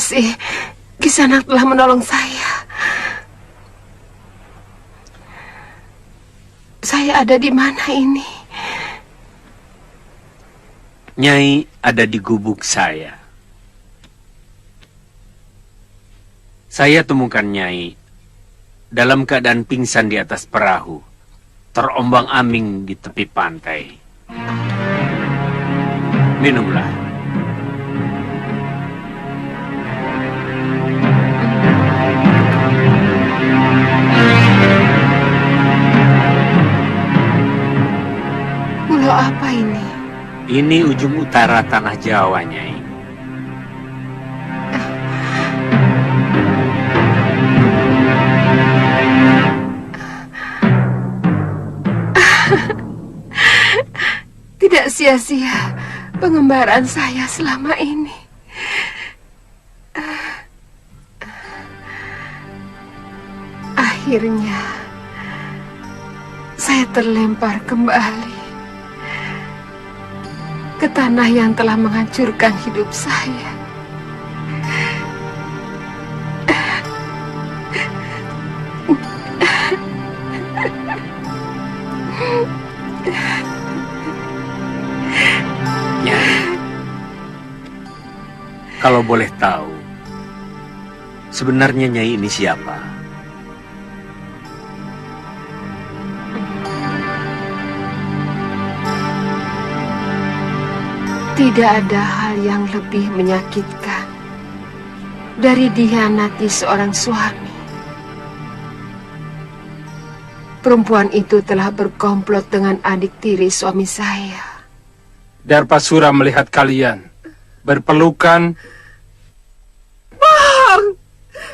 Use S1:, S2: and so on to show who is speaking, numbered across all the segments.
S1: kasih. Kisanak telah menolong saya. Saya ada di mana ini?
S2: Nyai ada di gubuk saya. Saya temukan Nyai dalam keadaan pingsan di atas perahu, terombang-ambing di tepi pantai. Minumlah.
S1: Pulau apa ini?
S2: Ini ujung utara tanah Jawa, Nyai.
S1: Tidak sia-sia pengembaraan saya selama ini. Akhirnya saya terlempar kembali ke tanah yang telah menghancurkan hidup saya.
S2: Kalau boleh tahu, sebenarnya Nyai ini siapa?
S1: Tidak ada hal yang lebih menyakitkan dari dikhianati seorang suami. Perempuan itu telah berkomplot dengan adik tiri suami saya.
S3: Darpasura melihat kalian berpelukan.
S1: Bang,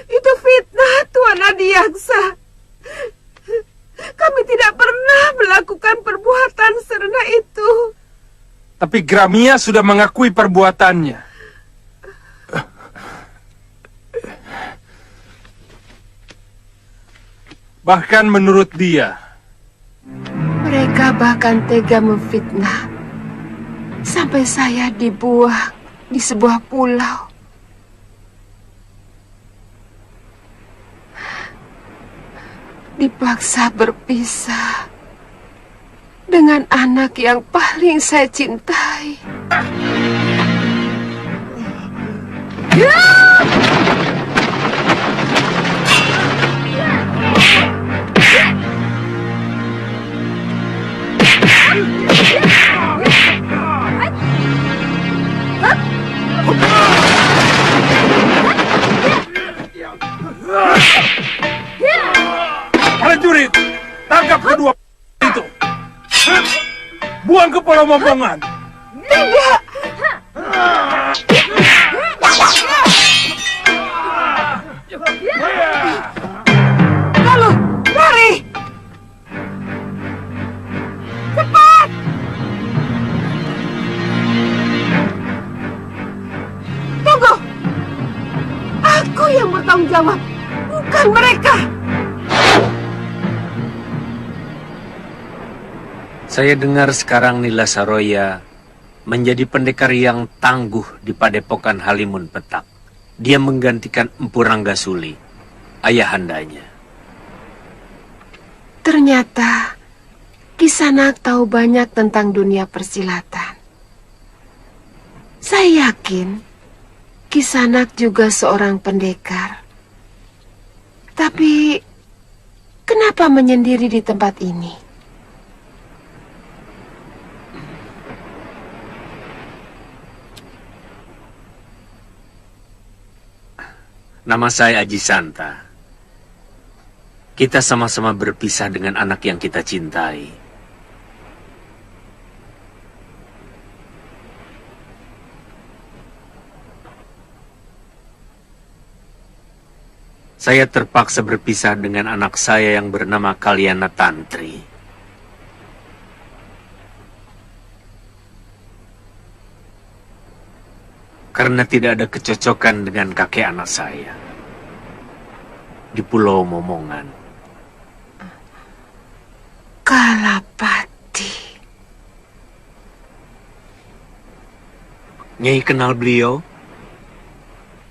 S1: itu fitnah Tuan Adiaksa. Kami tidak pernah melakukan perbuatan serendah itu.
S3: Tapi Gramia sudah mengakui perbuatannya. Bahkan menurut dia,
S1: mereka bahkan tega memfitnah sampai saya dibuang di sebuah pulau. Dipaksa berpisah dengan anak yang paling saya cintai.
S3: prajurit, tangkap kedua itu. Buang ke Pulau Momongan.
S1: Tidak. Lalu, lari. Cepat. Tunggu. Aku yang bertanggung jawab, bukan mereka.
S2: Saya dengar sekarang Nila Saroya menjadi pendekar yang tangguh di Padepokan Halimun Petak. Dia menggantikan Empu Ranggasuli, ayahandanya.
S1: Ternyata Kisanak tahu banyak tentang dunia persilatan. Saya yakin Kisanak juga seorang pendekar. Tapi kenapa menyendiri di tempat ini?
S2: Nama saya Aji Santa. Kita sama-sama berpisah dengan anak yang kita cintai. Saya terpaksa berpisah dengan anak saya yang bernama Kalyana Tantri. Karena tidak ada kecocokan dengan kakek anak saya di Pulau Momongan.
S1: Kalapati.
S2: Nyai kenal beliau?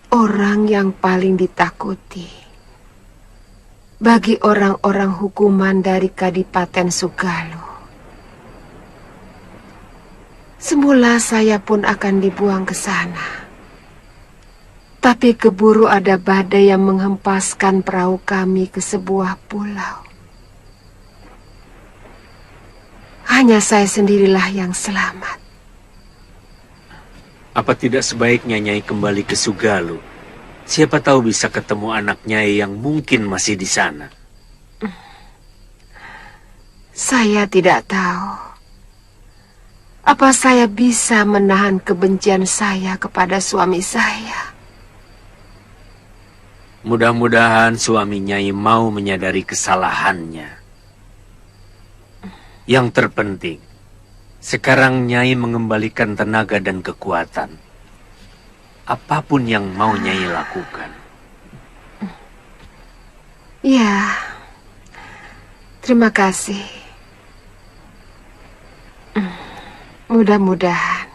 S1: Orang orang yang paling ditakuti bagi orang-orang hukuman dari Kadipaten Sugalu. Semula saya pun akan dibuang ke sana. Tapi keburu ada badai yang menghempaskan perahu kami ke sebuah pulau. Hanya saya sendirilah yang selamat.
S2: Apa tidak sebaiknya Nyai kembali ke Sugalu? Siapa tahu bisa ketemu anak Nyai yang mungkin masih di sana.
S1: Saya tidak tahu. Apa saya bisa menahan kebencian saya kepada suami saya?
S2: Mudah-mudahan suami Nyai mau menyadari kesalahannya. Yang terpenting, sekarang Nyai mengembalikan tenaga dan kekuatan. Apapun yang mau Nyai lakukan.
S1: Ya, terima kasih. Mudah-mudahan.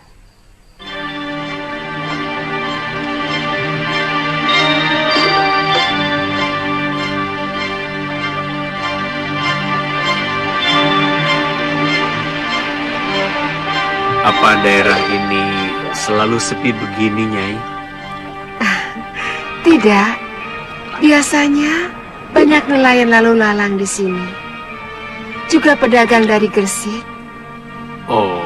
S2: Apa daerah ini selalu sepi begini, Nyai?
S1: Tidak. Biasanya banyak nelayan lalu lalang di sini. Juga pedagang dari Gresik.
S2: Oh.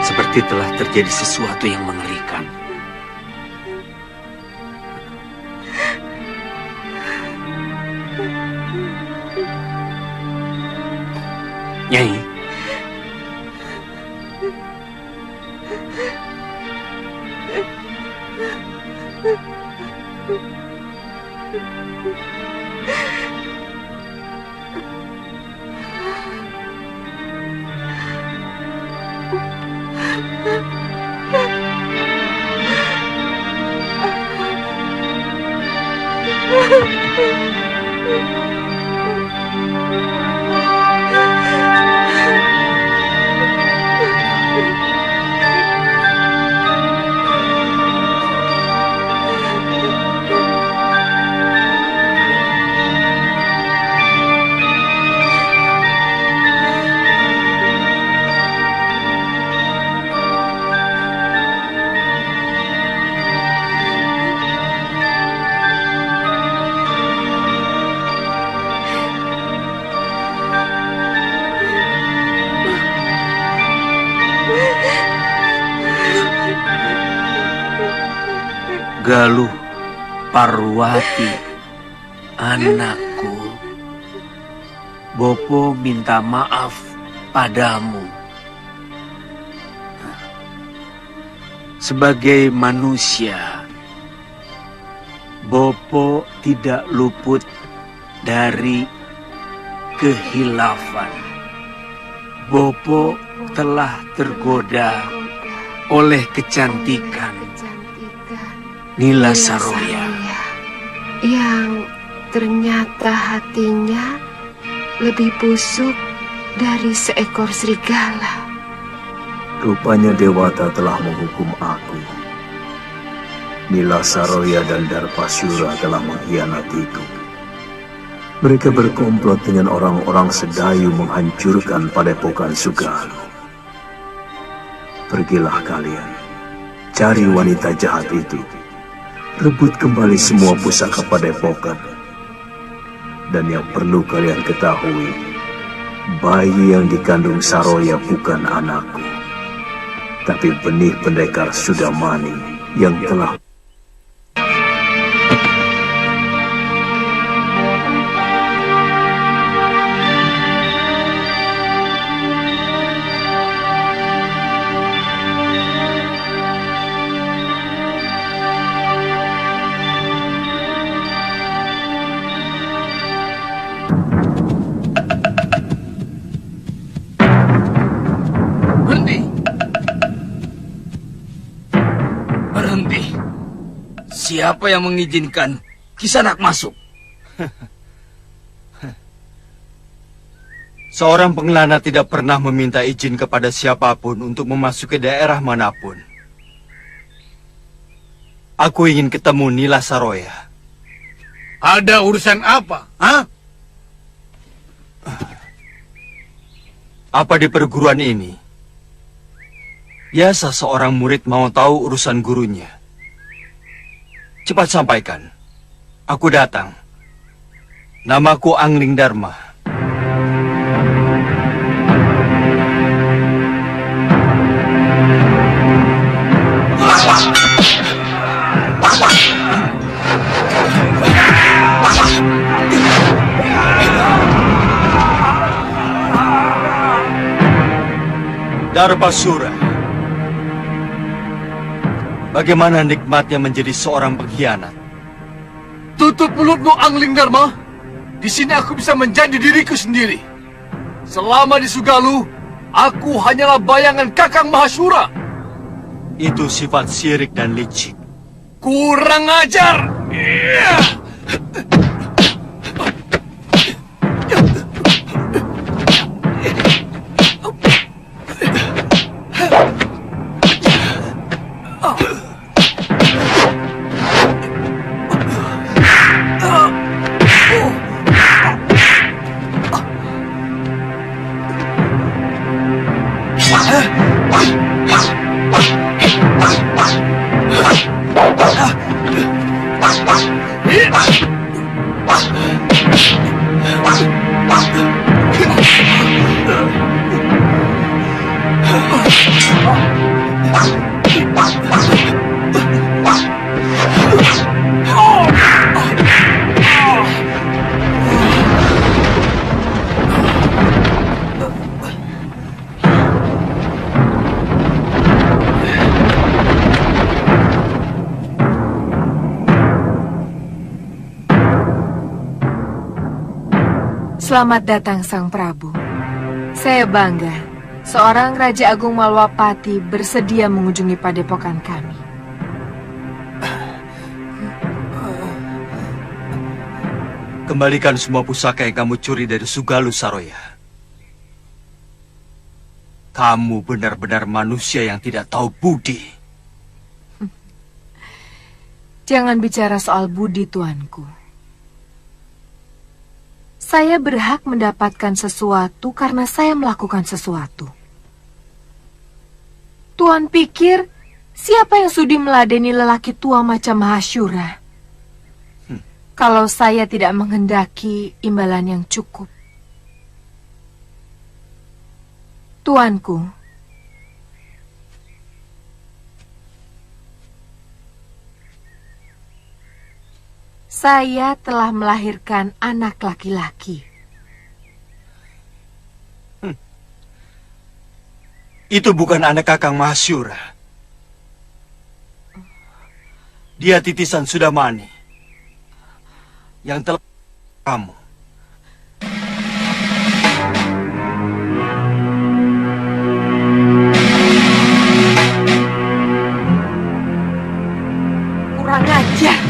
S2: Seperti telah terjadi sesuatu yang mengerikan. Nyai. Galuh Parwati, anakku. Bopo minta maaf padamu. Sebagai manusia, Bopo tidak luput dari kehilafan. Bopo telah tergoda oleh kecantikan Nila Saroya
S1: yang ternyata hatinya lebih busuk dari seekor serigala.
S4: Rupanya Dewata telah menghukum aku. Nila Saroya dan Darpasyura telah mengkhianatiku. Mereka berkomplot dengan orang-orang Sedayu menghancurkan Padepokan Sugalu. Pergilah kalian, cari wanita jahat itu. Rebut kembali semua pusaka Padepokan. Dan yang perlu kalian ketahui, bayi yang dikandung Saroya bukan anakku, tapi benih pendekar Sudamani yang telah
S5: Siapa yang mengizinkan Kisanak masuk?
S6: Seorang pengelana tidak pernah meminta izin kepada siapapun untuk memasuki daerah manapun. Aku ingin ketemu Nila Saroya.
S5: Ada urusan apa? Hah?
S6: Apa di perguruan ini? Biasa seorang murid mau tahu urusan gurunya. Cepat sampaikan. Aku datang. Namaku Angling Dharma. Darpasura. Bagaimana nikmatnya menjadi seorang pengkhianat?
S5: Tutup mulutmu, Angling Dharma. Di sini aku bisa menjadi diriku sendiri. Selama di Sugalu, aku hanyalah bayangan Kakang Mahasura.
S6: Itu sifat sirik dan licik.
S5: Kurang ajar!
S7: Selamat datang Sang Prabu. Saya bangga, seorang Raja Agung Malwapati bersedia mengunjungi padepokan kami.
S6: Kembalikan semua pusaka yang kamu curi dari Sugalu Saroya. Kamu benar-benar manusia yang tidak tahu budi.
S7: Jangan bicara soal budi, tuanku. Saya berhak mendapatkan sesuatu karena saya melakukan sesuatu. Tuan pikir, siapa yang sudi meladeni lelaki tua macam Mahasura? Kalau saya tidak menghendaki imbalan yang cukup. Tuanku, Saya telah melahirkan anak laki-laki.
S6: Itu bukan anak Kakang Mahasyura. Dia titisan Sudamani yang telah kamu.
S7: Kurang ajar.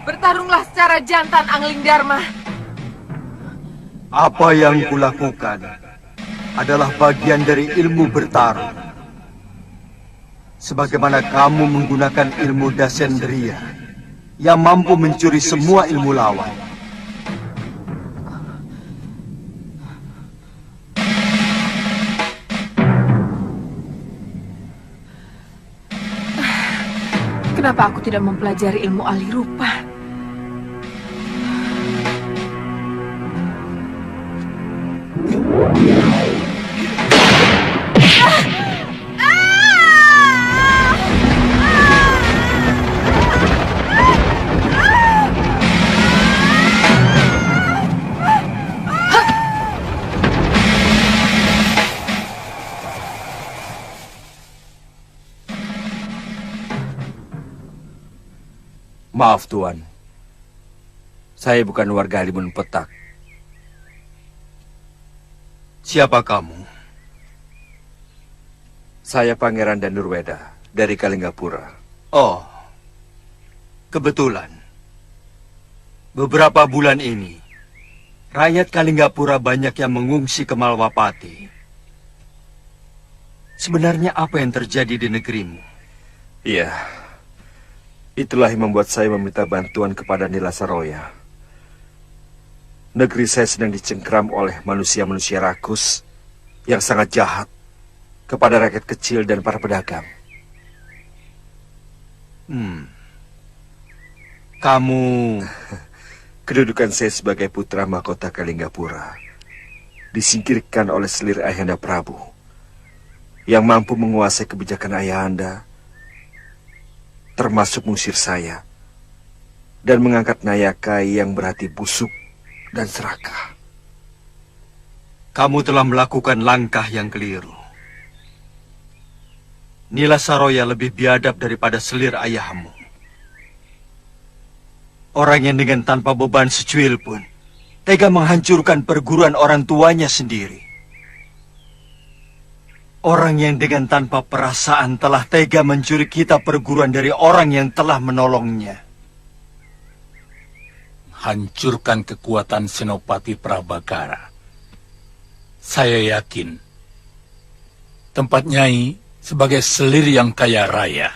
S7: Bertarunglah secara jantan, Angling Dharma.
S6: Apa yang kulakukan adalah bagian dari ilmu bertarung. Sebagaimana kamu menggunakan ilmu Dasendriya yang mampu mencuri semua ilmu lawan.
S7: Kenapa aku tidak mempelajari ilmu alih rupa?
S6: Maaf Tuan, saya bukan warga Halimun Petak. Siapa kamu?
S8: Saya Pangeran Danurweda dari Kalinggapura.
S6: Oh, kebetulan. Beberapa bulan ini, rakyat Kalinggapura banyak yang mengungsi ke Malwapati. Sebenarnya apa yang terjadi di negerimu?
S8: Iya, itulah yang membuat saya meminta bantuan kepada Nila Saroya. Negeri saya sedang dicengkram oleh manusia-manusia rakus yang sangat jahat kepada rakyat kecil dan para pedagang.
S6: Kamu...
S8: Kedudukan saya sebagai putra mahkota Kalinggapura disingkirkan oleh selir Ayahanda Prabu yang mampu menguasai kebijakan Ayahanda, termasuk mengusir saya dan mengangkat Nayakai yang berhati busuk dan serakah.
S6: Kamu telah melakukan langkah yang keliru. Nila Saroya lebih biadab daripada selir ayahmu. Orang yang dengan tanpa beban secuil pun tega menghancurkan perguruan orang tuanya sendiri. Orang yang dengan tanpa perasaan telah tega mencuri kitab perguruan dari orang yang telah menolongnya.
S9: Hancurkan kekuatan Senopati Prabakara. Saya yakin tempat Nyai sebagai selir yang kaya raya,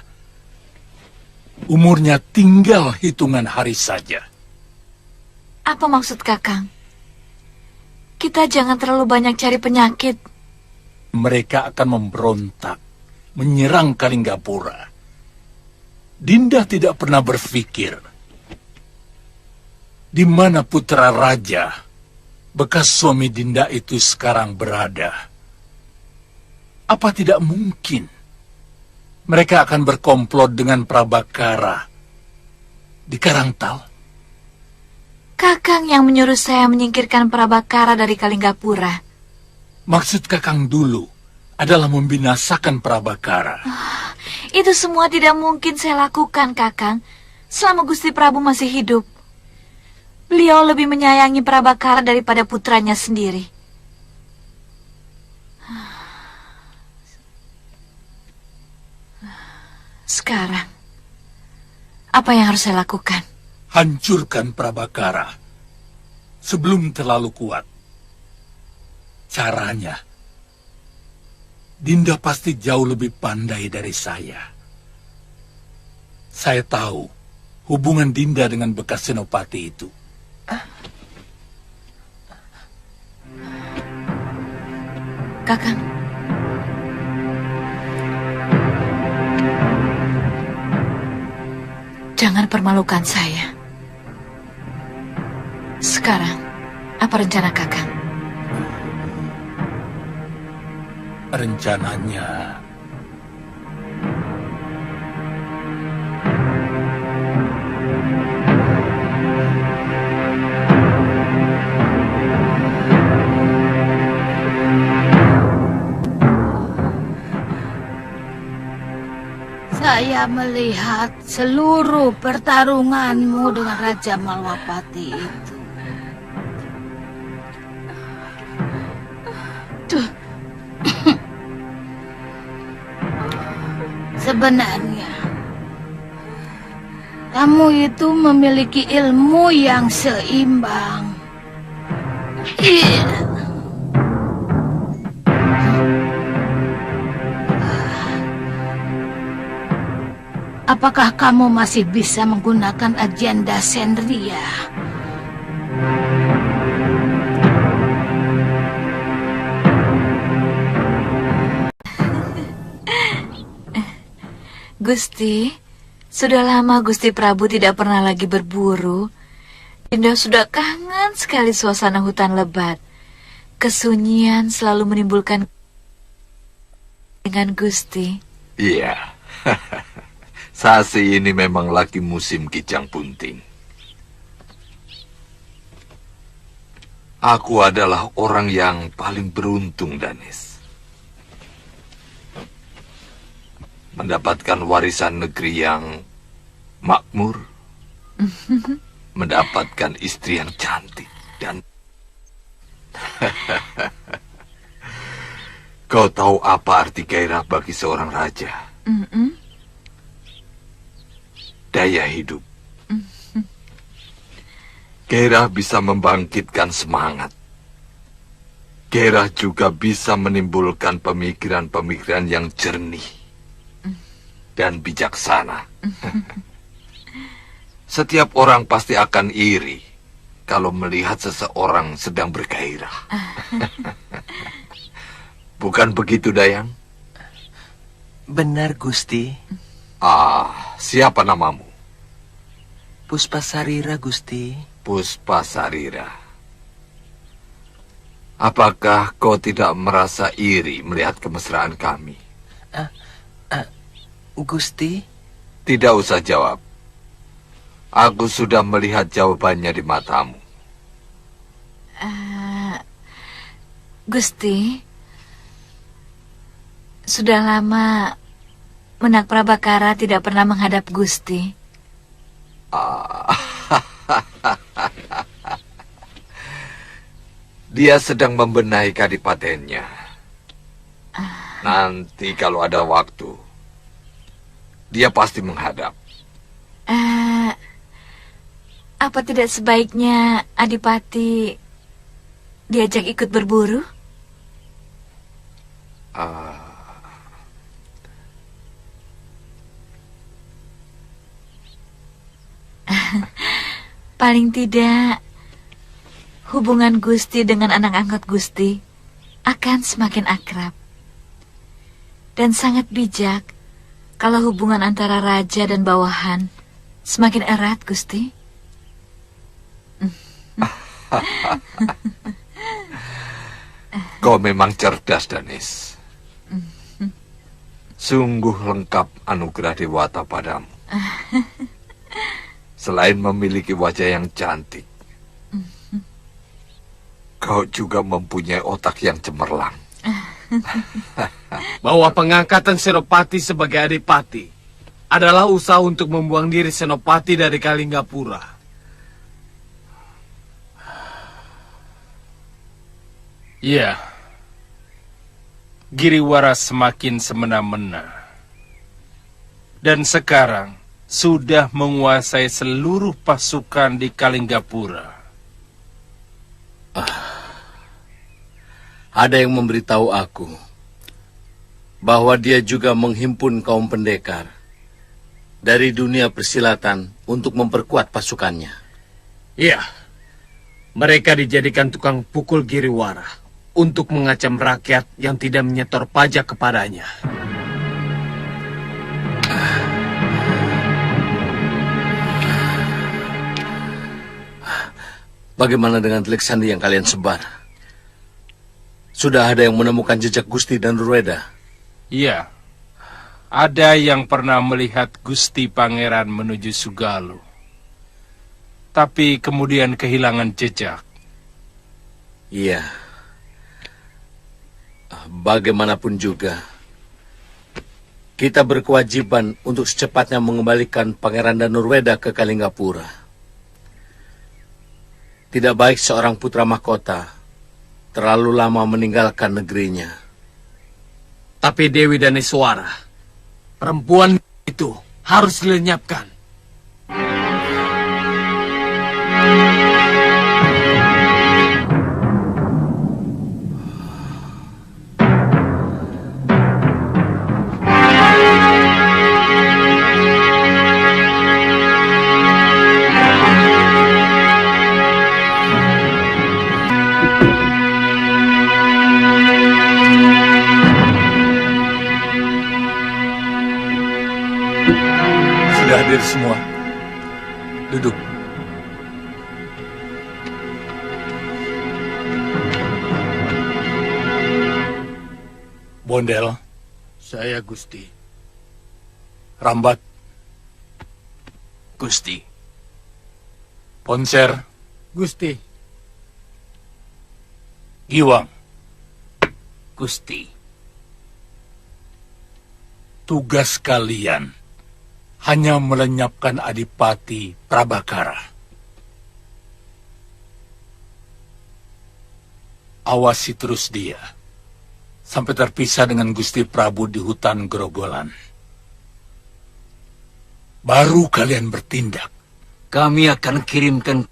S9: umurnya tinggal hitungan hari saja.
S10: Apa maksud Kakang? Kita jangan terlalu banyak cari penyakit.
S9: Mereka akan memberontak, menyerang Kalinggapura. Dinda tidak pernah berpikir, di mana putra raja, bekas suami Dinda itu sekarang berada. Apa tidak mungkin mereka akan berkomplot dengan Prabakara di Karangtal?
S10: Kakang yang menyuruh saya menyingkirkan Prabakara dari Kalinggapura.
S9: Maksud Kakang dulu adalah membinasakan Prabakara.
S10: Itu semua tidak mungkin saya lakukan, Kakang. selama Gusti Prabu masih hidup, beliau lebih menyayangi Prabakara daripada putranya sendiri. Sekarang, apa yang harus saya lakukan?
S9: Hancurkan Prabakara sebelum terlalu kuat. Caranya, Dinda pasti jauh lebih pandai dari saya. Saya tahu hubungan Dinda dengan bekas senopati itu.
S10: Kakang. Jangan permalukan saya. Sekarang, apa rencana Kakang?
S9: Rencananya,
S11: saya melihat seluruh pertarunganmu dengan Raja Malwapati itu. Sebenarnya, kamu itu memiliki ilmu yang seimbang. Apakah kamu masih bisa menggunakan agenda Sendria?
S10: Gusti, sudah lama Gusti Prabu tidak pernah lagi berburu. Dinda sudah kangen sekali suasana hutan lebat. Kesunyian selalu menimbulkan dengan Gusti.
S12: Iya, Sasi ini memang lagi musim kijang bunting. Aku adalah orang yang paling beruntung, Danis. Mendapatkan warisan negeri yang makmur, mendapatkan istri yang cantik, dan kau tahu apa arti gairah bagi seorang raja? Daya hidup. Gairah bisa membangkitkan semangat. Gairah juga bisa menimbulkan pemikiran-pemikiran yang jernih dan bijaksana. Setiap orang pasti akan iri kalau melihat seseorang sedang bergairah. Bukan begitu, Dayang?
S13: Benar, Gusti.
S12: Siapa namamu?
S13: Puspasarira, Gusti.
S12: Puspasarira. Apakah kau tidak merasa iri melihat kemesraan kami?
S13: Gusti?
S12: Tidak usah jawab. Aku sudah melihat jawabannya di matamu.
S10: Gusti, sudah lama Menak Prabakara tidak pernah menghadap Gusti.
S12: Dia sedang membenahi kadipatennya. Nanti kalau ada waktu, dia pasti menghadap.
S10: Apa tidak sebaiknya Adipati diajak ikut berburu? Paling tidak, hubungan Gusti dengan anak angkat Gusti akan semakin akrab. Dan sangat bijak kalau hubungan antara raja dan bawahan semakin erat, Gusti.
S12: Kau memang cerdas, Danis. Sungguh lengkap anugerah Dewata padamu. Selain memiliki wajah yang cantik, kau juga mempunyai otak yang cemerlang.
S5: Bahwa pengangkatan Senopati sebagai adipati adalah usaha untuk membuang diri Senopati dari Kalinggapura.
S3: Iya. Giriwara semakin semena-mena. Dan sekarang sudah menguasai seluruh pasukan di Kalinggapura.
S5: Ada yang memberitahu aku bahwa dia juga menghimpun kaum pendekar dari dunia persilatan untuk memperkuat pasukannya. Iya, mereka dijadikan tukang pukul Giriwara untuk mengacam rakyat yang tidak menyetor pajak kepadanya. Bagaimana dengan telik sandi yang kalian sebar? Sudah ada yang menemukan jejak Gusti dan Nurweda?
S3: Iya. Ada yang pernah melihat Gusti Pangeran menuju Sugalu. Tapi kemudian kehilangan jejak.
S5: Iya. Bagaimanapun juga, kita berkewajiban untuk secepatnya mengembalikan Pangeran dan Nurweda ke Kalinggapura. Tidak baik seorang putra mahkota terlalu lama meninggalkan negerinya. Tapi Dewi dan Iswara, perempuan itu harus dilenyapkan.
S9: Sudah hadir semua. Duduk. Bondel.
S5: Saya Gusti.
S9: Rambat.
S5: Gusti.
S9: Ponser.
S5: Gusti.
S9: Giwang.
S5: Gusti.
S9: Tugas kalian hanya melenyapkan Adipati Prabakara. Awasi terus dia sampai terpisah dengan Gusti Prabu di hutan Grogolan. Baru kalian bertindak.
S5: Kami akan kirimkan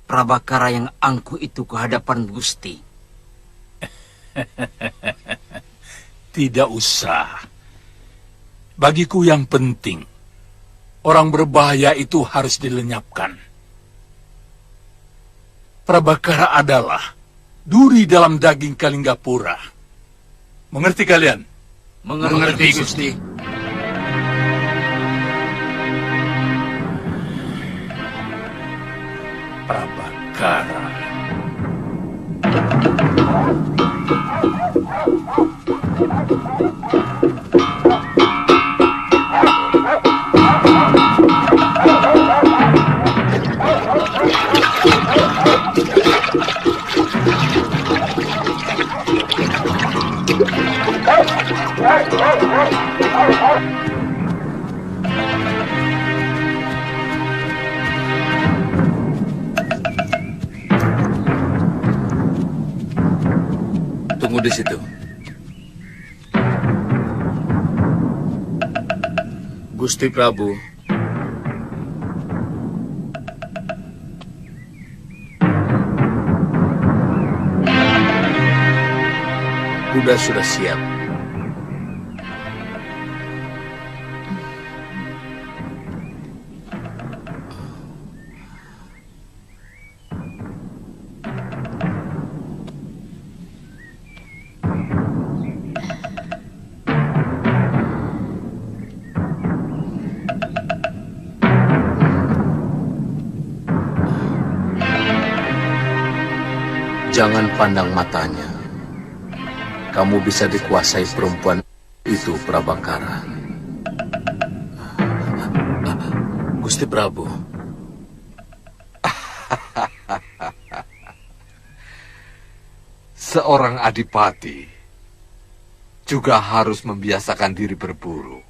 S5: Prabakara yang angkuh itu ke hadapan Gusti.
S9: Tidak usah. Bagiku yang penting, orang berbahaya itu harus dilenyapkan. Prabakara adalah duri dalam daging Kalinggapura. Mengerti kalian?
S5: Mengerti, Gusti.
S9: Prabakara.
S5: Tunggu di situ. Gusti Prabu. Kuda sudah siap. Jangan pandang matanya. Kamu bisa dikuasai perempuan itu, Prabakara. Gusti Prabu.
S12: Seorang adipati juga harus membiasakan diri berburu.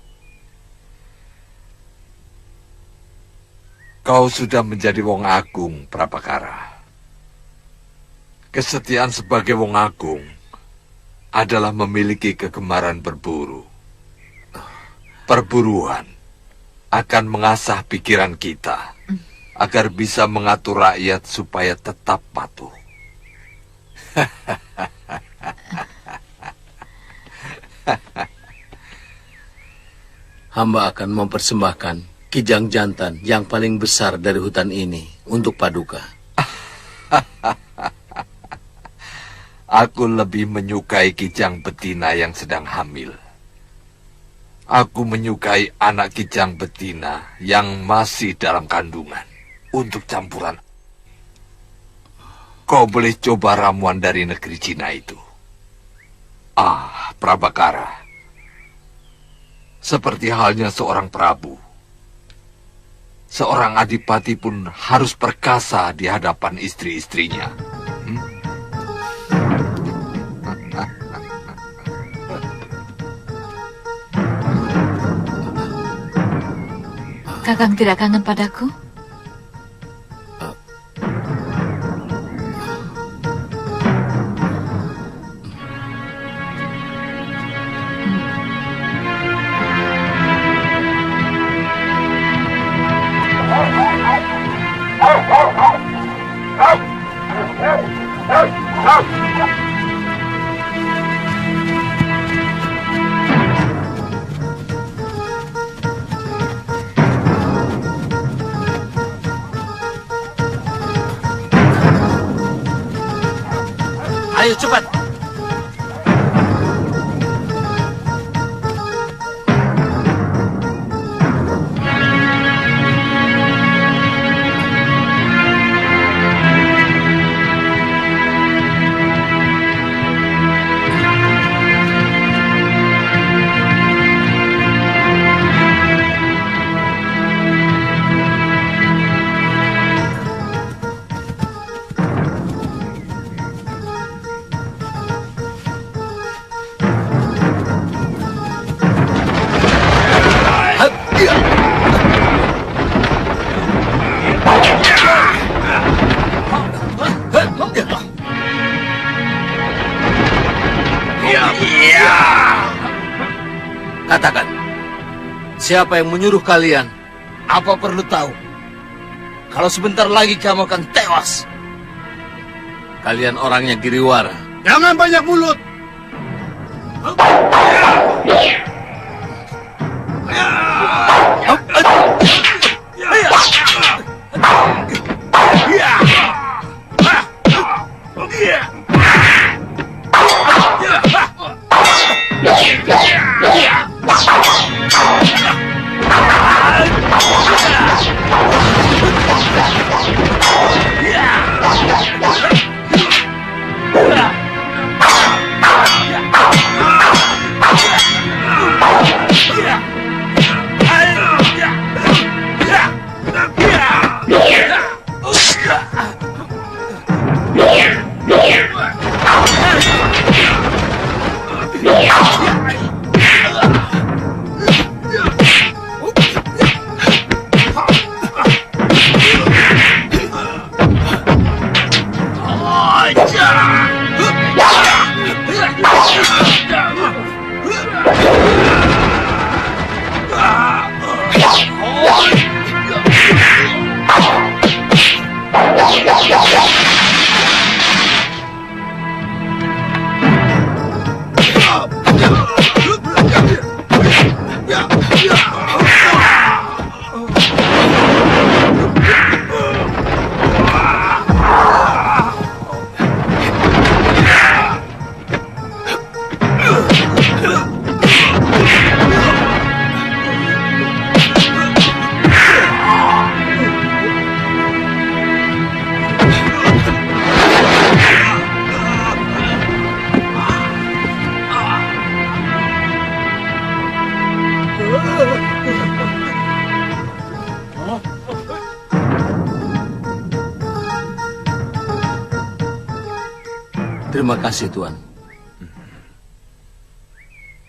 S12: Kau sudah menjadi wong agung, Prabakara. Kesetiaan sebagai wong agung adalah memiliki kegemaran berburu. Perburuan akan mengasah pikiran kita agar bisa mengatur rakyat supaya tetap patuh.
S5: Hamba akan mempersembahkan kijang jantan yang paling besar dari hutan ini untuk Paduka.
S12: Aku lebih menyukai kijang betina yang sedang hamil. Aku menyukai anak kijang betina yang masih dalam kandungan untuk campuran. Kau boleh coba ramuan dari negeri Cina itu. Prabakara. Seperti halnya seorang prabu. Seorang adipati pun harus perkasa di hadapan istri-istrinya.
S10: Kakang tidak kangen padaku?
S5: Ayo cepat. Katakan, siapa yang menyuruh kalian? Apa perlu tahu? Kalau sebentar lagi kamu akan tewas. Kalian orangnya Giriwara.
S13: Jangan banyak mulut.
S5: Terima kasih, Tuan.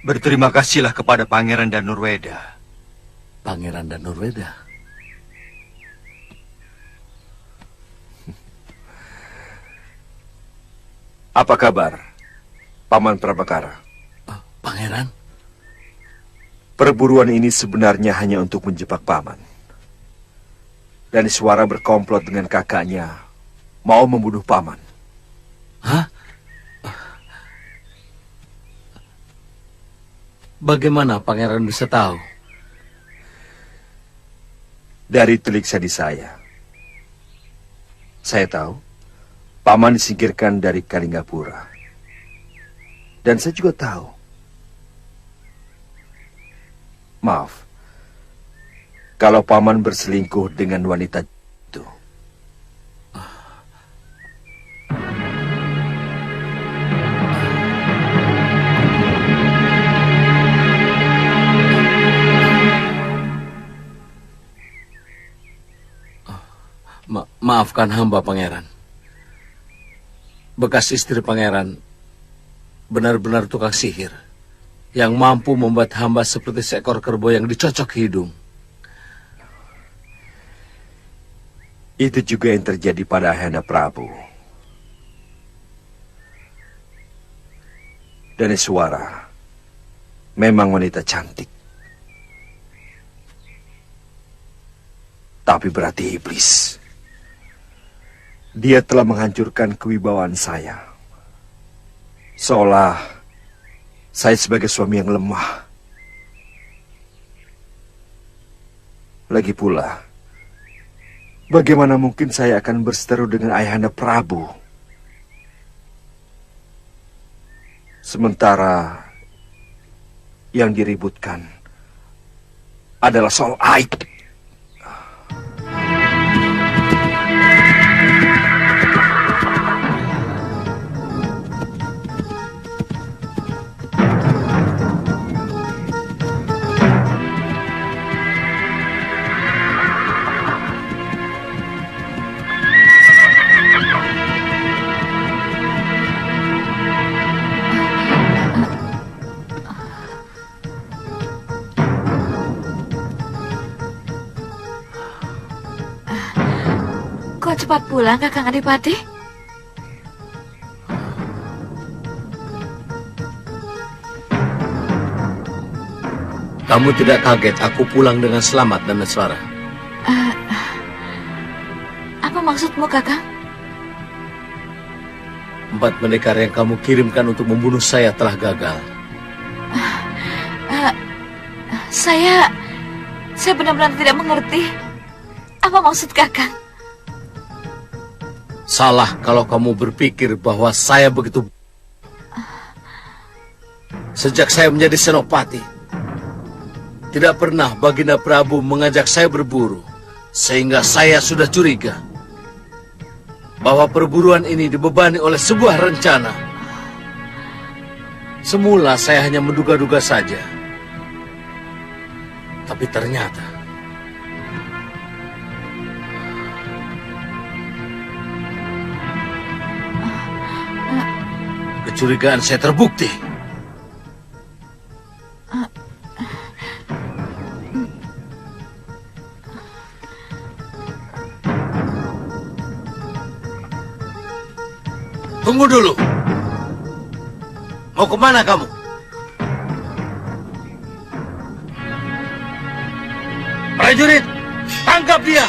S6: Berterima kasihlah kepada Pangeran Danurweda.
S5: Pangeran Danurweda?
S8: Apa kabar, Paman Prabakara?
S5: Pangeran?
S8: Perburuan ini sebenarnya hanya untuk menjebak Paman. Dan Suara berkomplot dengan kakaknya, mau membunuh Paman.
S5: Hah? Bagaimana Pangeran bisa tahu?
S8: Dari telik sadi saya. Saya tahu, Paman disingkirkan dari Kalinggapura. Dan saya juga tahu. Maaf, kalau Paman berselingkuh dengan wanita itu.
S5: Maafkan hamba, Pangeran. Bekas istri Pangeran benar-benar tukang sihir yang mampu membuat hamba seperti seekor kerbau yang dicocok hidung.
S8: Itu juga yang terjadi pada Ayahanda Prabu. Dan Suara memang wanita cantik. Tapi berarti iblis. Dia telah menghancurkan kewibawaan saya. Seolah saya sebagai suami yang lemah. Lagi pula, bagaimana mungkin saya akan berseteru dengan Ayahanda Prabu? Sementara yang diributkan adalah soal aib.
S10: Kok cepat pulang, Kakang Adipati?
S5: Kamu tidak kaget aku pulang dengan selamat dan Suara?
S10: Apa maksudmu, Kakang?
S5: 4 pendekar yang kamu kirimkan untuk membunuh saya telah gagal.
S10: Saya benar-benar tidak mengerti. Apa maksud Kakang?
S5: Salah kalau kamu berpikir bahwa saya begitu. Sejak saya menjadi senopati, tidak pernah Baginda Prabu mengajak saya berburu, sehingga saya sudah curiga bahwa perburuan ini dibebani oleh sebuah rencana. Semula saya hanya menduga-duga saja, tapi ternyata kecurigaan saya terbukti. Tunggu dulu. Mau kemana kamu? Prajurit, tangkap dia!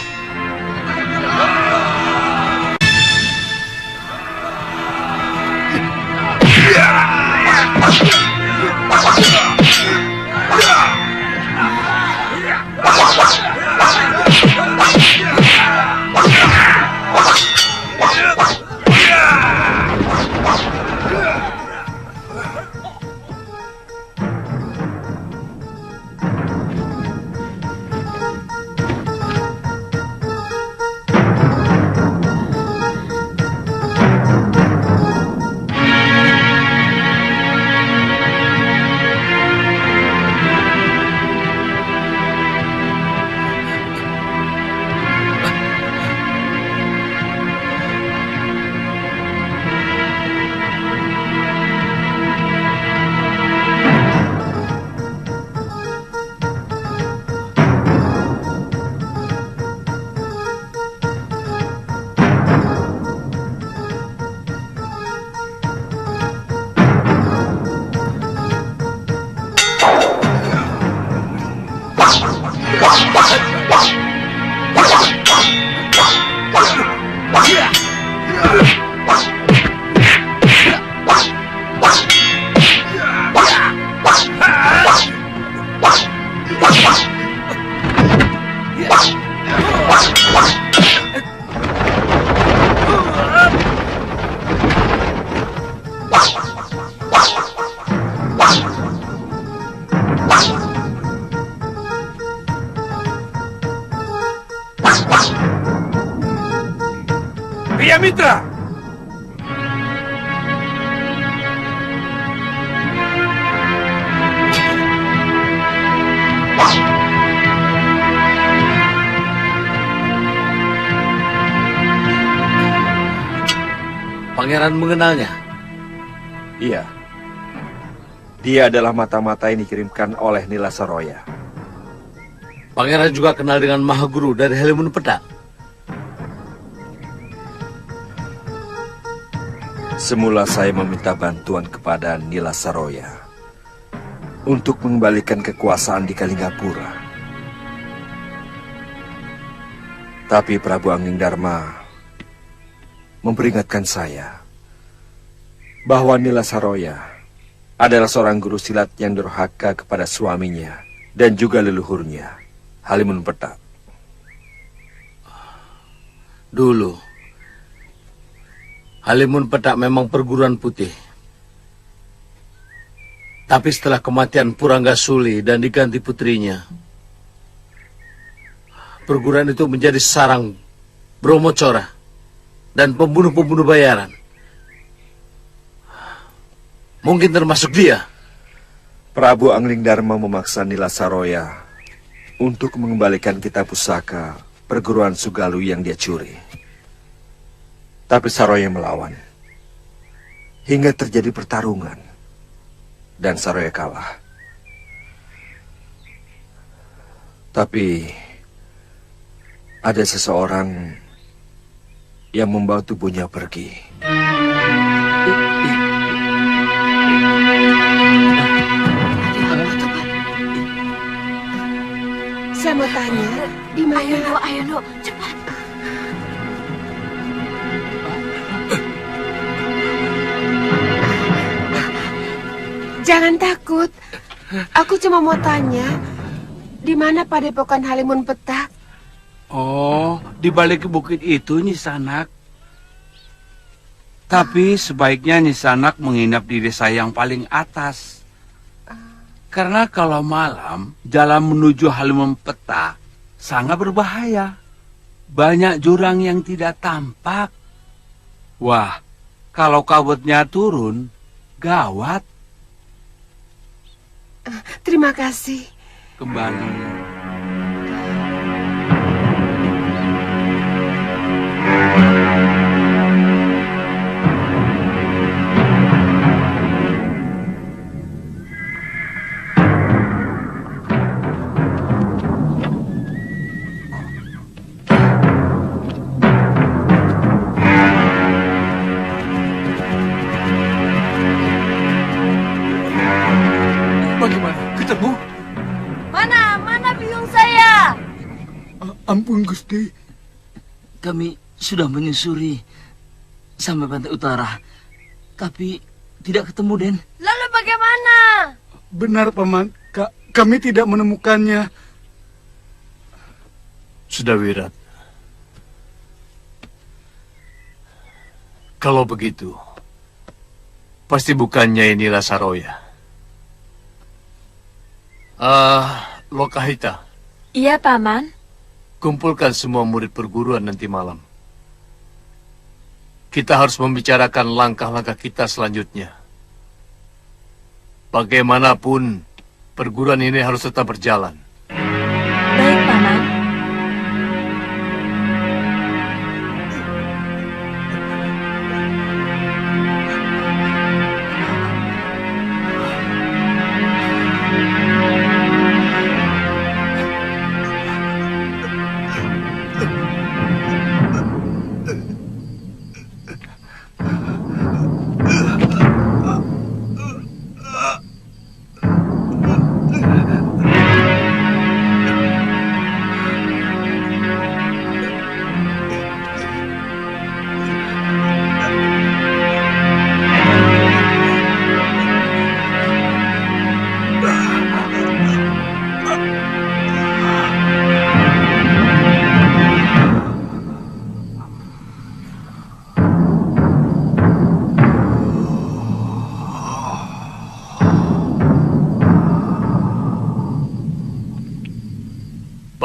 S3: Pria Mitra!
S5: Pangeran mengenalnya?
S8: Iya. Dia adalah mata-mata yang dikirimkan oleh Nila Saroya.
S5: Pangeran juga kenal dengan Mahaguru dari Halimun Petak.
S8: Semula saya meminta bantuan kepada Nila Saroya untuk mengembalikan kekuasaan di Kalinggapura. Tapi Prabu Anggingdarma memperingatkan saya bahwa Nila Saroya adalah seorang guru silat yang durhaka kepada suaminya dan juga leluhurnya, Halimun Petak.
S5: Dulu, Halimun Petak memang perguruan putih. Tapi setelah kematian Puranggasuli dan diganti putrinya, perguruan itu menjadi sarang Bromocora dan pembunuh-pembunuh bayaran. Mungkin termasuk dia.
S8: Prabu Anglingdarma memaksa Nila Saroya untuk mengembalikan kitab pusaka perguruan Sugalu yang dia curi. Tapi Saroya melawan. Hingga terjadi pertarungan. Dan Saroya kalah. Tapi ada seseorang yang membawa tubuhnya pergi.
S1: Saya mau tanya, di mana?
S10: Ayo, Nuk, cepat.
S1: Jangan takut. Aku cuma mau tanya, di mana padepokan Halimun Petak?
S13: Oh, di balik bukit itu, Nyisanak. Tapi sebaiknya Nyisanak menginap di desa yang paling atas. Karena kalau malam, jalan menuju Halimun Petak sangat berbahaya. Banyak jurang yang tidak tampak. Wah, kalau kabutnya turun, gawat.
S1: Terima kasih.
S13: Kembali.
S14: Ampun, Gusti. Kami sudah menyusuri sampai pantai utara, tapi tidak ketemu, Den.
S11: Lalu bagaimana?
S14: Benar, Paman. Kami tidak menemukannya.
S12: Sudah, Wirat. Kalau begitu, pasti bukannya inilah Saroya. Lokahita.
S7: Iya, Paman.
S12: Kumpulkan semua murid perguruan nanti malam. Kita harus membicarakan langkah-langkah kita selanjutnya. Bagaimanapun, perguruan ini harus tetap berjalan.
S7: Baik, Paman.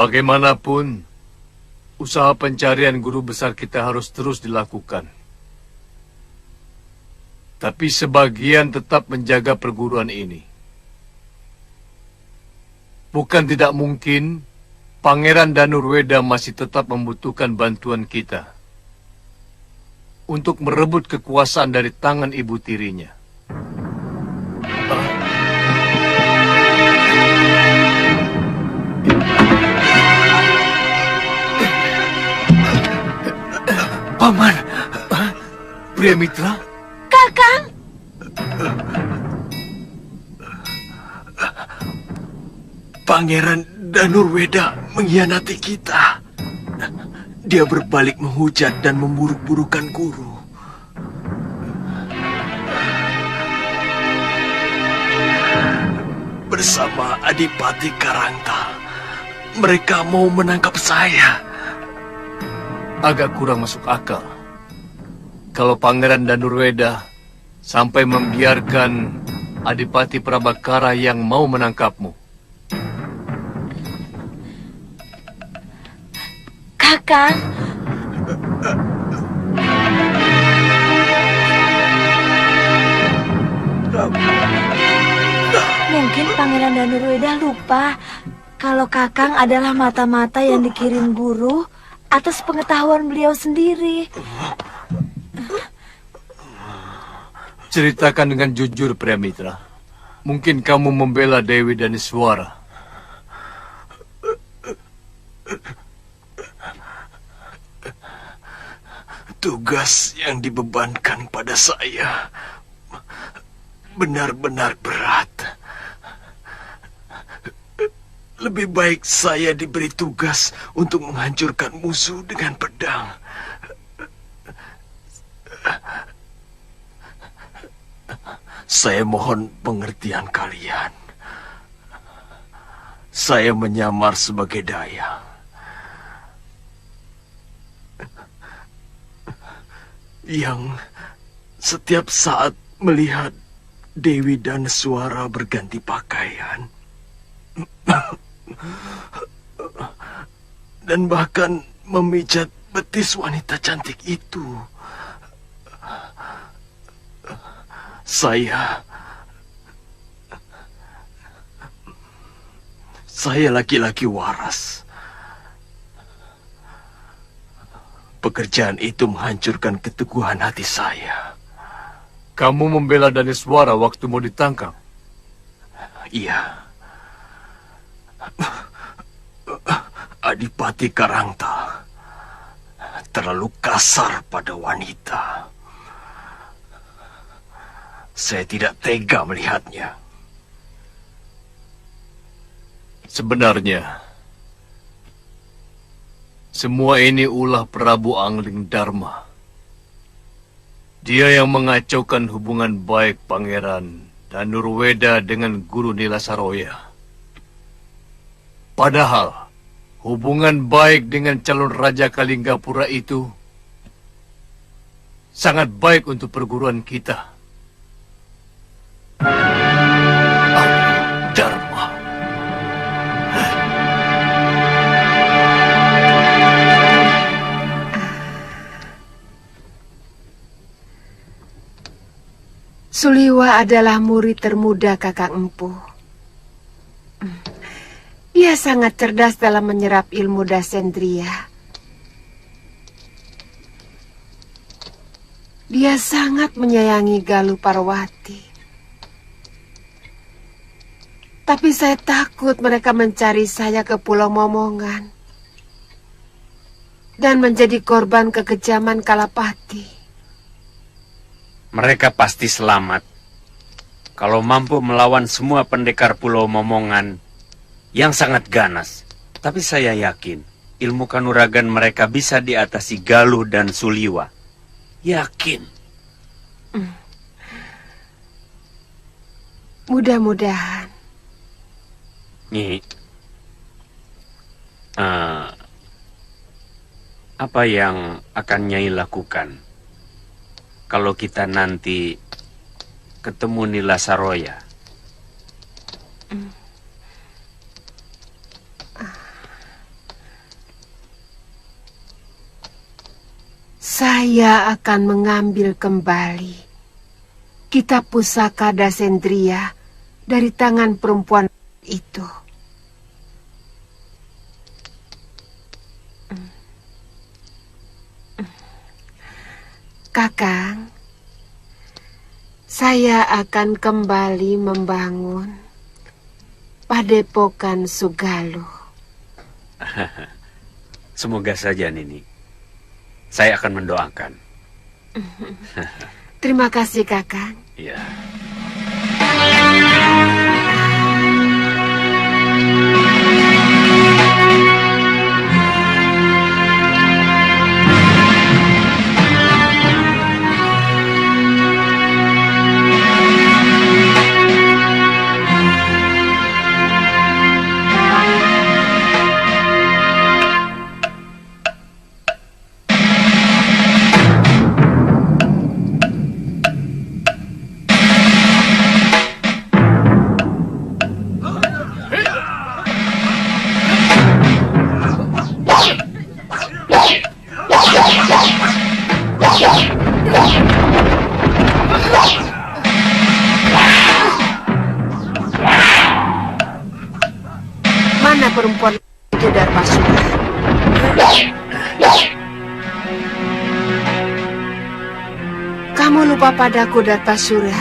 S15: Bagaimanapun, usaha pencarian guru besar kita harus terus dilakukan. Tapi sebagian tetap menjaga perguruan ini. Bukan tidak mungkin, Pangeran Danurweda masih tetap membutuhkan bantuan kita untuk merebut kekuasaan dari tangan ibu tirinya.
S8: Paman, Pria Mitra?
S11: Kakang!
S4: Pangeran Danurweda mengkhianati kita. Dia berbalik menghujat dan memburuk-burukan guru. Bersama Adipati Karangta, mereka mau menangkap saya.
S15: Agak kurang masuk akal. Kalau Pangeran Danurweda sampai membiarkan Adipati Prabakara yang mau menangkapmu.
S10: Kakang. Mungkin Pangeran Danurweda lupa kalau Kakang adalah mata-mata yang dikirim guru atas pengetahuan beliau sendiri.
S15: Ceritakan dengan jujur, Pria Mitra. Mungkin kamu membela Dewi Daniswara.
S4: Tugas yang dibebankan pada saya benar-benar berat. Lebih baik saya diberi tugas untuk menghancurkan musuh dengan pedang. Saya mohon pengertian kalian. Saya menyamar sebagai dayang. Yang setiap saat melihat Dewi Daniswara berganti pakaian. Dan bahkan memijat betis wanita cantik itu. Saya laki-laki waras. Pekerjaan itu menghancurkan keteguhan hati saya.
S15: Kamu membela Daniswara waktu mau ditangkap?
S4: Iya. Adipati Karangta terlalu kasar pada wanita. Saya tidak tega melihatnya.
S15: Sebenarnya, semua ini ulah Prabu Angling Dharma. Dia yang mengacaukan hubungan baik Pangeran Danurweda dengan Guru Nilasaroya. Padahal, hubungan baik dengan calon Raja Kalinggapura itu sangat baik untuk perguruan kita. Dharma.
S1: Suliwa adalah murid termuda Kakang Empu. Dia sangat cerdas dalam menyerap ilmu dasendria. Dia sangat menyayangi Galuh Parwati. Tapi saya takut mereka mencari saya ke Pulau Momongan dan menjadi korban kekejaman Kalapati.
S2: Mereka pasti selamat kalau mampu melawan semua pendekar Pulau Momongan yang sangat ganas. Tapi saya yakin ilmu kanuragan mereka bisa diatasi Galuh dan Suliwa. Yakin.
S1: Mudah-mudahan.
S2: Nyi, apa yang akan Nyai lakukan kalau kita nanti ketemu
S1: Saya akan mengambil kembali kitab pusaka Dasendria dari tangan perempuan itu. Kakang, saya akan kembali membangun Padepokan Sugaluh.
S2: Semoga saja, Nini. Saya akan mendoakan.
S1: Terima kasih, Kakang.
S2: Ya.
S1: Mana perempuan itu, Darpasura? Kamu lupa padaku, Darpasura?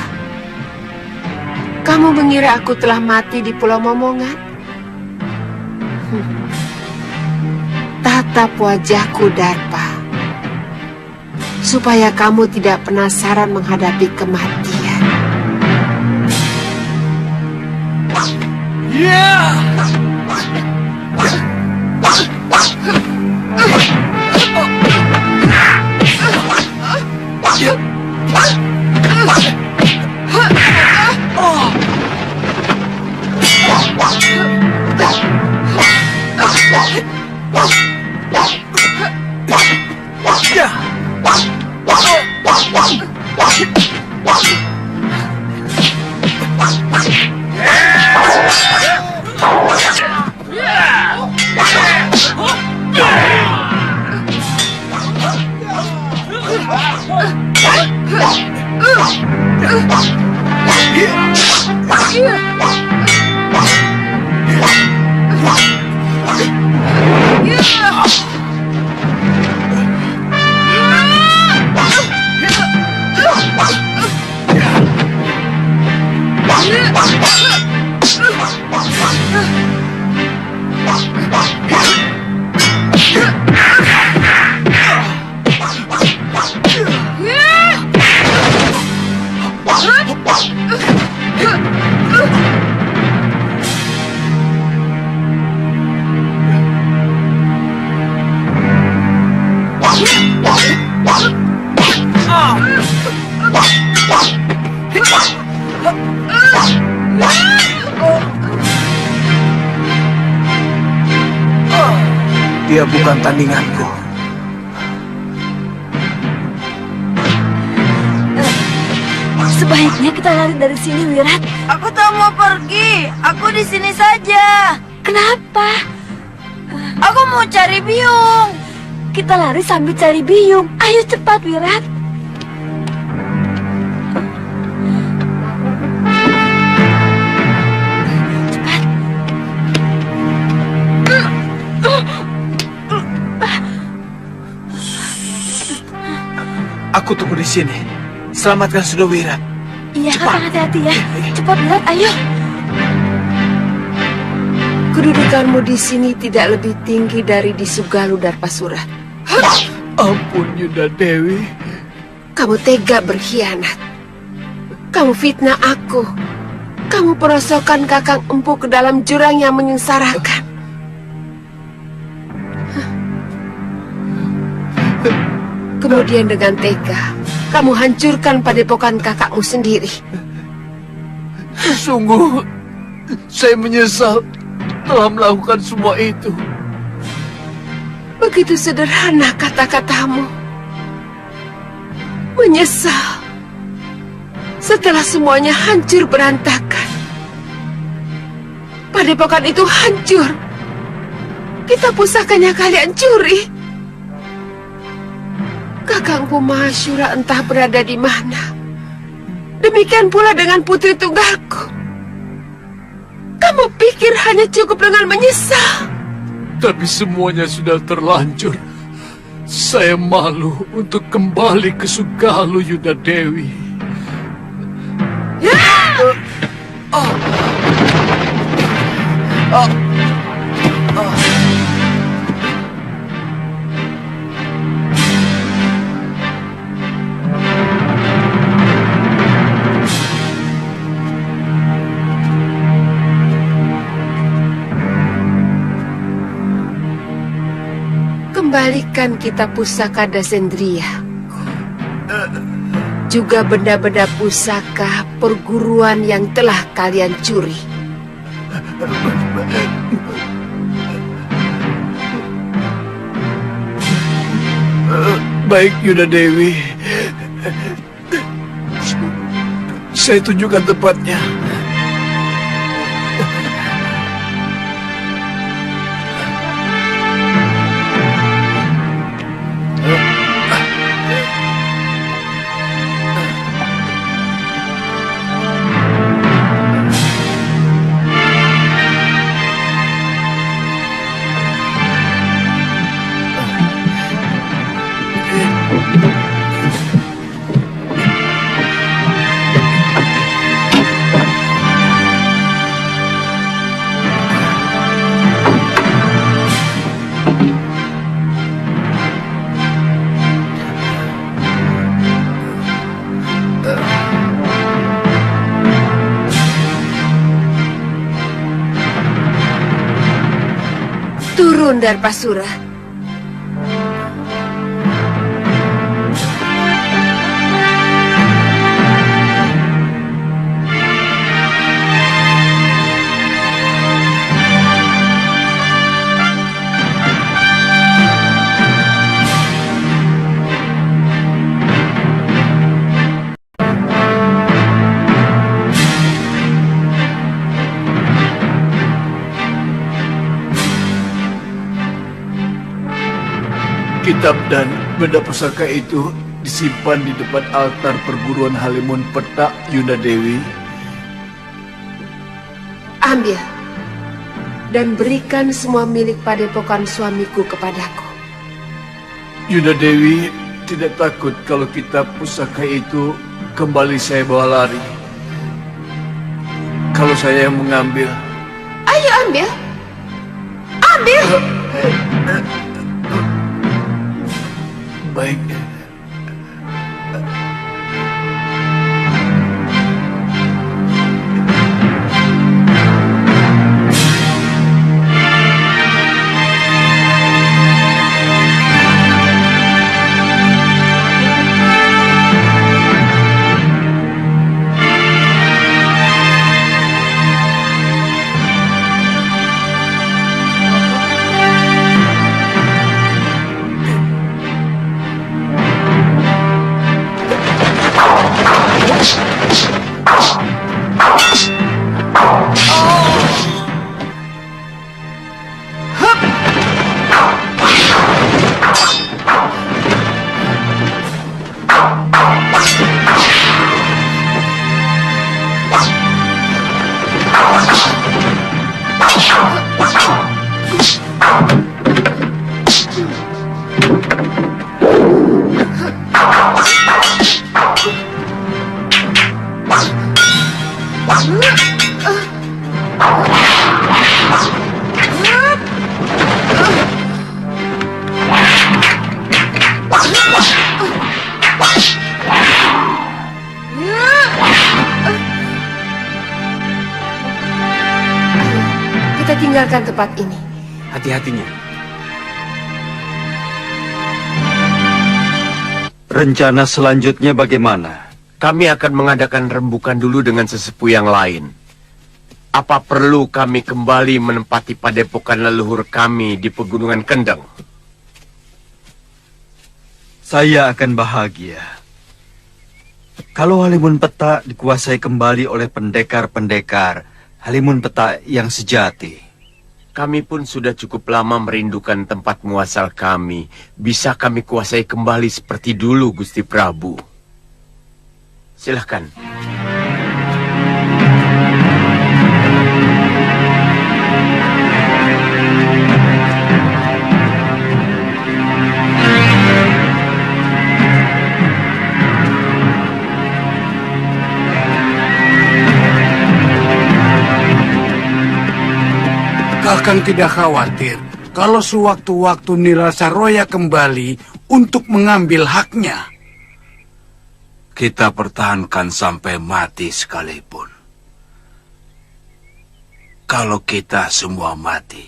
S1: Kamu mengira aku telah mati di Pulau Momongan? Tatap wajahku, Darpa, supaya kamu tidak penasaran menghadapi kematian.
S16: Dia bukan tandinganku.
S10: Sebaiknya kita lari dari sini, Wirat.
S17: Aku tak mau pergi. Aku di sini saja.
S10: Kenapa?
S17: Aku mau cari Biung.
S10: Kita lari sambil cari Biung. Ayo cepat, Wirat.
S16: Aku tunggu di sini. Selamatkan Sudawirat.
S10: Iya, Kakang, hati-hati ya. Cepat, Wirat, ayo.
S1: Kedudukanmu di sini tidak lebih tinggi dari di Sugaluh, Darpasura.
S16: Ampun, Yunda Dewi.
S1: Kamu tega berkhianat. Kamu fitnah aku. Kamu perosokkan Kakang Empu ke dalam jurang yang menyengsarakan. Kemudian dengan tega, kamu hancurkan padepokan kakakmu sendiri.
S16: Sungguh, saya menyesal telah melakukan semua itu.
S1: Begitu sederhana kata-katamu. Menyesal. Setelah semuanya hancur berantakan. Padepokan itu hancur. Kitab pusakanya kalian curi. Kakang Mahashura entah berada di mana. Demikian pula dengan putri tunggalku. Kamu pikir hanya cukup dengan menyesal?
S16: Tapi semuanya sudah terlanjur. Saya malu untuk kembali ke Sugalu, Yuda Dewi.
S1: Kembalikan kitab pusaka Dasendriya. Juga benda-benda pusaka perguruan yang telah kalian curi.
S16: Baik, Yuda Dewi. Saya tunjukkan tempatnya.
S1: Turun Darpasura.
S16: Kitab dan benda pusaka itu disimpan di depan altar perguruan Halimun Petak, Yuda Dewi.
S1: Ambil dan berikan semua milik padepokan suamiku kepadaku.
S16: Yuda Dewi tidak takut kalau kitab pusaka itu kembali saya bawa lari. Kalau saya yang mengambil.
S1: Ayo ambil. Ambil.
S16: Baik.
S1: Kita tinggalkan tempat ini.
S2: Hati-hatinya.
S6: Rencana selanjutnya bagaimana?
S3: Kami akan mengadakan rembukan dulu dengan sesepuh yang lain. Apa perlu kami kembali menempati padepokan leluhur kami di Pegunungan Kendeng?
S6: Saya akan bahagia kalau Halimun Petak dikuasai kembali oleh pendekar-pendekar Halimun Petak yang sejati.
S3: Kami pun sudah cukup lama merindukan tempat muasal kami. Bisa kami kuasai kembali seperti dulu, Gusti Prabu. Silahkan.
S16: Kakang tidak khawatir kalau sewaktu-waktu Nila Saroya kembali untuk mengambil haknya.
S13: Kita pertahankan sampai mati sekalipun. Kalau kita semua mati,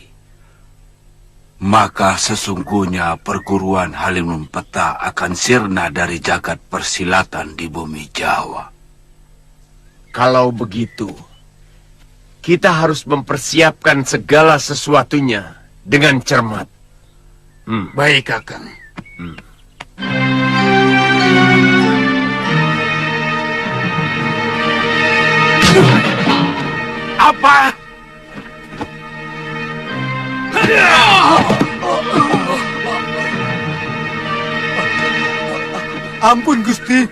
S13: maka sesungguhnya perguruan Halimun Petak akan sirna dari jagat persilatan di bumi Jawa.
S3: Kalau begitu, kita harus mempersiapkan segala sesuatunya dengan cermat.
S16: Baik, Kakang.
S13: Apa?
S16: Ampun, Gusti.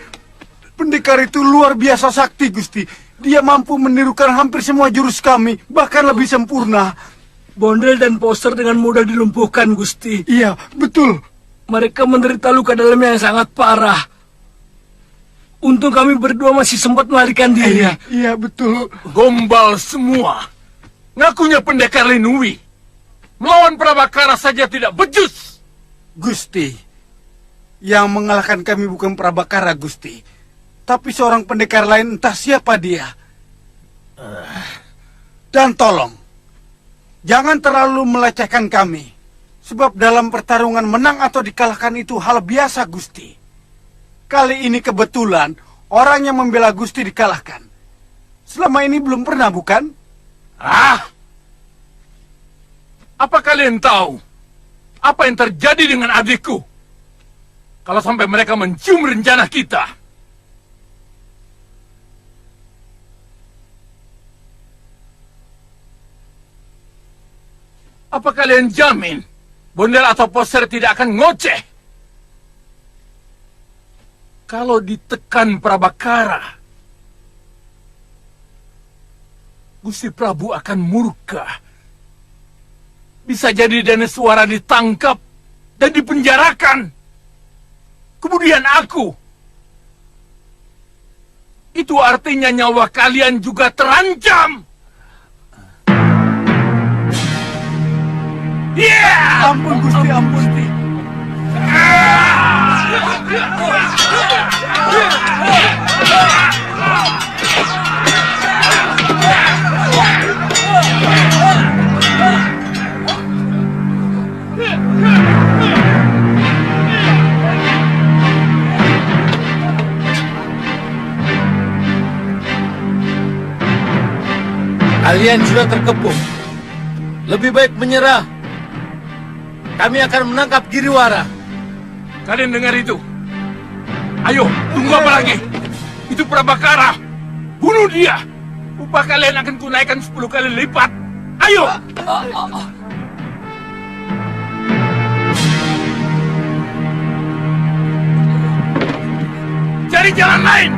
S16: Pendekar itu luar biasa sakti, Gusti. Dia mampu menirukan hampir semua jurus kami, bahkan lebih sempurna.
S14: Bondel dan Poster dengan mudah dilumpuhkan, Gusti.
S16: Iya, betul.
S14: Mereka menderita luka dalamnya yang sangat parah. Untung kami berdua masih sempat melarikan diri.
S16: Iya, betul.
S9: Gombal semua. Ngakunya pendekar Linui. Melawan Prabakara saja tidak becus.
S16: Gusti, yang mengalahkan kami bukan Prabakara, Gusti. Tapi seorang pendekar lain, entah siapa dia. Dan tolong, jangan terlalu melecehkan kami. Sebab dalam pertarungan menang atau dikalahkan itu hal biasa, Gusti. Kali ini kebetulan orang yang membela Gusti dikalahkan. Selama ini belum pernah, bukan?
S9: Apa kalian tahu apa yang terjadi dengan adikku? Kalau sampai mereka mencium rencana kita. Apa kalian jamin Bondel atau Poster tidak akan ngoceh? Kalau ditekan Prabakara, Gusti Prabu akan murka. Bisa jadi Daneswara ditangkap dan dipenjarakan. Kemudian aku. Itu artinya nyawa kalian juga terancam.
S16: Ampun, Gusti, ampun.
S5: Kalian sudah terkepung. Lebih baik menyerah. Kami akan menangkap Giriwara.
S9: Kalian dengar itu? Ayo, tunggu apa lagi? Itu Prabakara. Bunuh dia. Upah kalian akan kunaikan 10 kali lipat. Ayo! Cari jalan lain.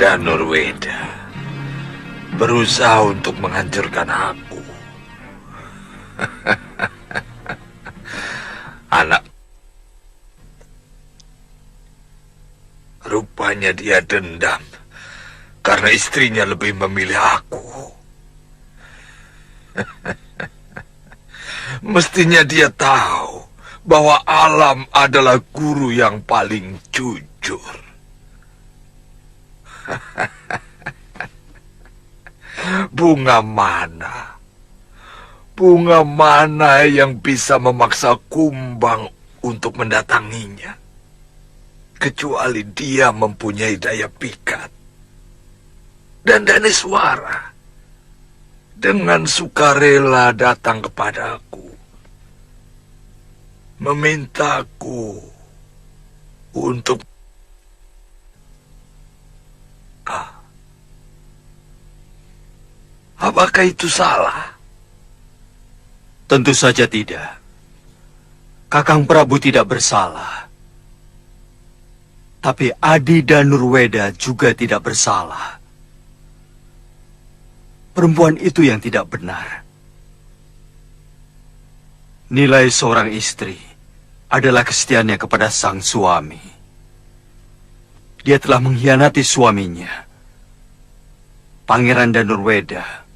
S12: Danurweda berusaha untuk menghancurkan aku. Anak, rupanya dia dendam karena istrinya lebih memilih aku. Mestinya dia tahu bahwa alam adalah guru yang paling jujur. Bunga mana yang bisa memaksa kumbang untuk mendatanginya, kecuali dia mempunyai daya pikat. Dan Daneswara dengan sukarela datang kepadaku, memintaku untuk apakah itu salah?
S6: Tentu saja tidak. Kakang Prabu tidak bersalah. Tapi Adi Danurweda juga tidak bersalah. Perempuan itu yang tidak benar. Nilai seorang istri adalah kesetiaannya kepada sang suami. Dia telah mengkhianati suaminya, Pangeran Danurweda.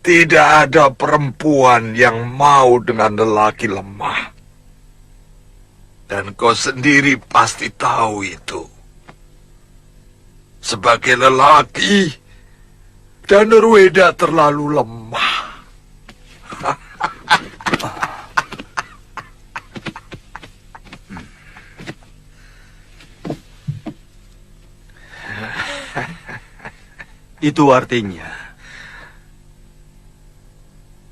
S12: Tidak ada perempuan yang mau dengan lelaki lemah. Dan kau sendiri pasti tahu itu. Sebagai lelaki, Danurweda terlalu lemah.
S6: Itu artinya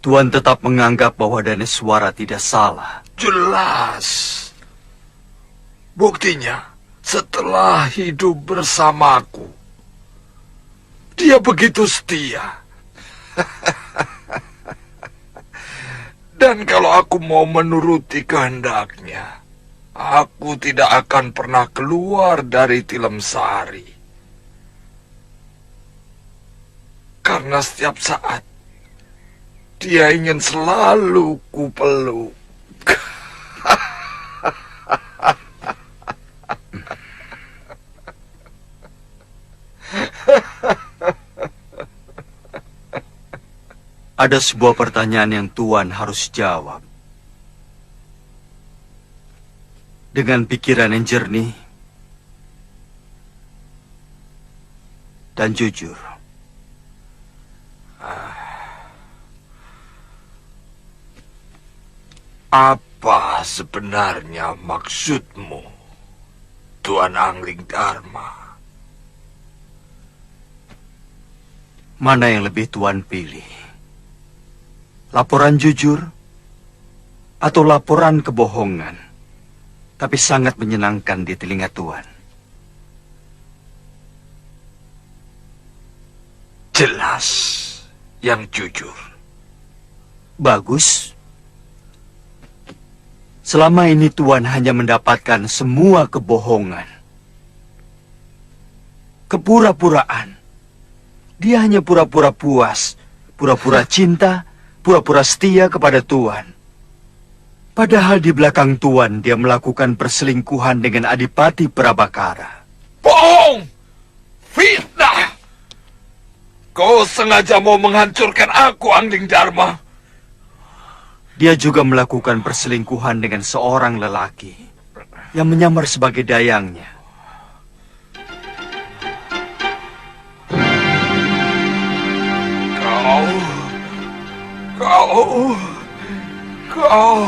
S6: Tuan tetap menganggap bahwa Daneswara tidak salah.
S12: Jelas. Buktinya, setelah hidup bersamaku, dia begitu setia. Dan kalau aku mau menuruti kehendaknya, aku tidak akan pernah keluar dari Tilemsari. Karena setiap saat dia ingin selalu kupeluk.
S6: Ada sebuah pertanyaan yang Tuan harus jawab. Dengan pikiran yang jernih dan jujur.
S12: Apa sebenarnya maksudmu, Tuan Angling Dharma?
S6: Mana yang lebih Tuan pilih? Laporan jujur atau laporan kebohongan, tapi sangat menyenangkan di telinga Tuan?
S12: Jelas yang jujur.
S6: Bagus. Selama ini Tuan hanya mendapatkan semua kebohongan. Kepura-puraan. Dia hanya pura-pura puas, pura-pura cinta, pura-pura setia kepada Tuan. Padahal di belakang Tuan dia melakukan perselingkuhan dengan Adipati Prabakara.
S12: Bohong! Fitnah! Kau sengaja mau menghancurkan aku, Angling Dharma.
S6: Dia juga melakukan perselingkuhan dengan seorang lelaki yang menyamar sebagai dayangnya.
S12: Kau